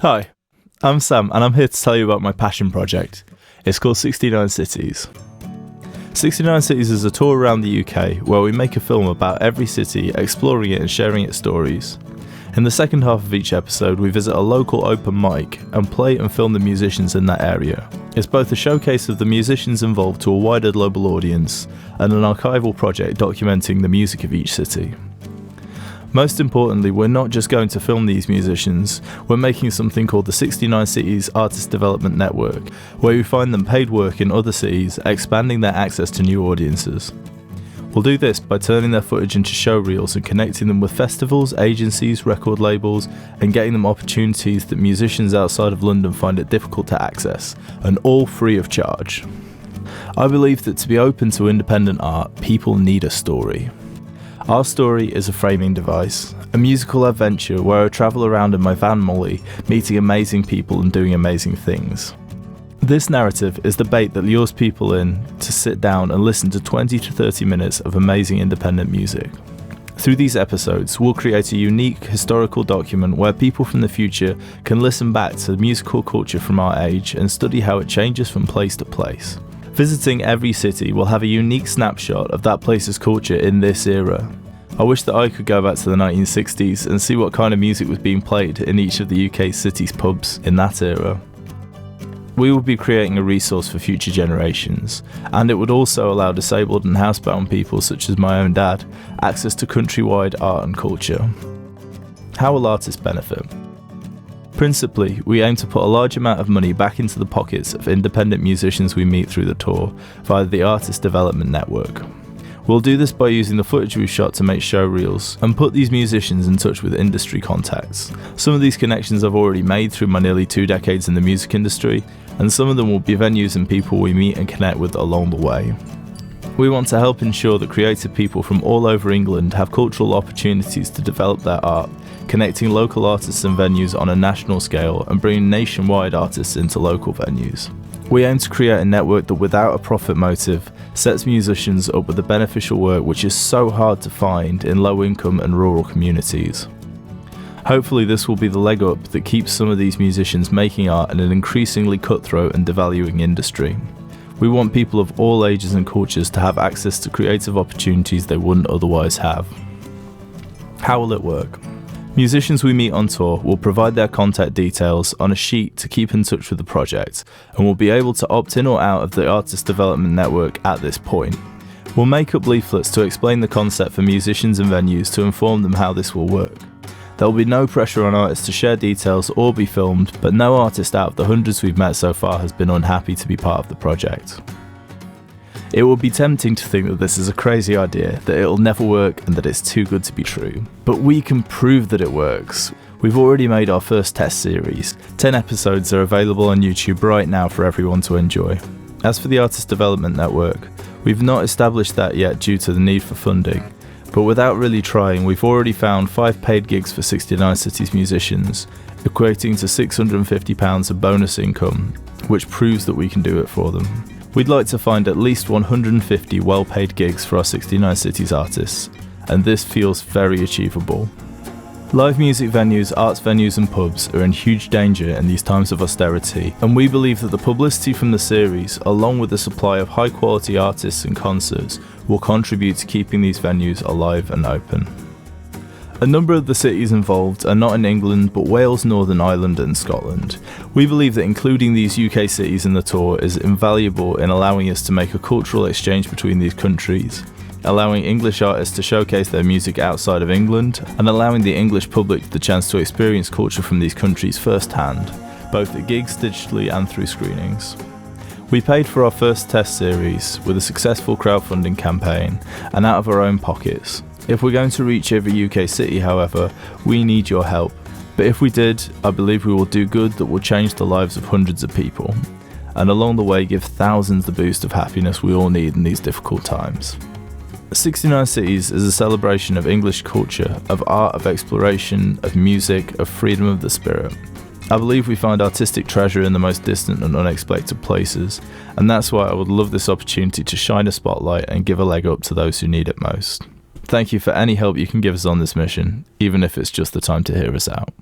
Hi, I'm Sam and I'm here to tell you about my passion project. It's called 69 Cities. 69 Cities is a tour around the UK where we make a film about every city, exploring it and sharing its stories. In the second half of each episode, we visit a local open mic and play and film the musicians in that area. It's both a showcase of the musicians involved to a wider global audience and an archival project documenting the music of each city. Most importantly, we're not just going to film these musicians, we're making something called the 69 Cities Artist Development Network, where we find them paid work in other cities, expanding their access to new audiences. We'll do this by turning their footage into show reels and connecting them with festivals, agencies, record labels, and getting them opportunities that musicians outside of London find it difficult to access, and all free of charge. I believe that to be open to independent art, people need a story. Our story is a framing device, a musical adventure where I travel around in my van Molly, meeting amazing people and doing amazing things. This narrative is the bait that lures people in to sit down and listen to 20 to 30 minutes of amazing independent music. Through these episodes, we'll create a unique historical document where people from the future can listen back to musical culture from our age and study how it changes from place to place. Visiting every city will have a unique snapshot of that place's culture in this era. I wish that I could go back to the 1960s and see what kind of music was being played in each of the UK cities' pubs in that era. We will be creating a resource for future generations, and it would also allow disabled and housebound people such as my own dad access to countrywide art and culture. How will artists benefit? Principally, we aim to put a large amount of money back into the pockets of independent musicians we meet through the tour via the Artist Development Network. We'll do this by using the footage we've shot to make show reels and put these musicians in touch with industry contacts. Some of these connections I've already made through my nearly 2 decades in the music industry, and some of them will be venues and people we meet and connect with along the way. We want to help ensure that creative people from all over England have cultural opportunities to develop their art, connecting local artists and venues on a national scale and bringing nationwide artists into local venues. We aim to create a network that, without a profit motive, sets musicians up with the beneficial work which is so hard to find in low-income and rural communities. Hopefully this will be the leg up that keeps some of these musicians making art in an increasingly cutthroat and devaluing industry. We want people of all ages and cultures to have access to creative opportunities they wouldn't otherwise have. How will it work? Musicians we meet on tour will provide their contact details on a sheet to keep in touch with the project, and will be able to opt in or out of the Artist Development Network at this point. We'll make up leaflets to explain the concept for musicians and venues to inform them how this will work. There will be no pressure on artists to share details or be filmed, but no artist out of the hundreds we've met so far has been unhappy to be part of the project. It would be tempting to think that this is a crazy idea, that it'll never work and that it's too good to be true. But we can prove that it works. We've already made our first test series. 10 episodes are available on YouTube right now for everyone to enjoy. As for the Artist Development Network, we've not established that yet due to the need for funding. But without really trying, we've already found 5 paid gigs for 69 Cities musicians, equating to £650 of bonus income, which proves that we can do it for them. We'd like to find at least 150 well-paid gigs for our 69 Cities artists, and this feels very achievable. Live music venues, arts venues and pubs are in huge danger in these times of austerity, and we believe that the publicity from the series, along with the supply of high-quality artists and concerts, will contribute to keeping these venues alive and open. A number of the cities involved are not in England but Wales, Northern Ireland and Scotland. We believe that including these UK cities in the tour is invaluable in allowing us to make a cultural exchange between these countries, allowing English artists to showcase their music outside of England, and allowing the English public the chance to experience culture from these countries firsthand, both at gigs, digitally and through screenings. We paid for our first test series with a successful crowdfunding campaign and out of our own pockets. If we're going to reach every UK city, however, we need your help. But if we did, I believe we will do good that will change the lives of hundreds of people, and along the way give thousands the boost of happiness we all need in these difficult times. 69 Cities is a celebration of English culture, of art, of exploration, of music, of freedom of the spirit. I believe we find artistic treasure in the most distant and unexpected places, and that's why I would love this opportunity to shine a spotlight and give a leg up to those who need it most. Thank you for any help you can give us on this mission, even if it's just the time to hear us out.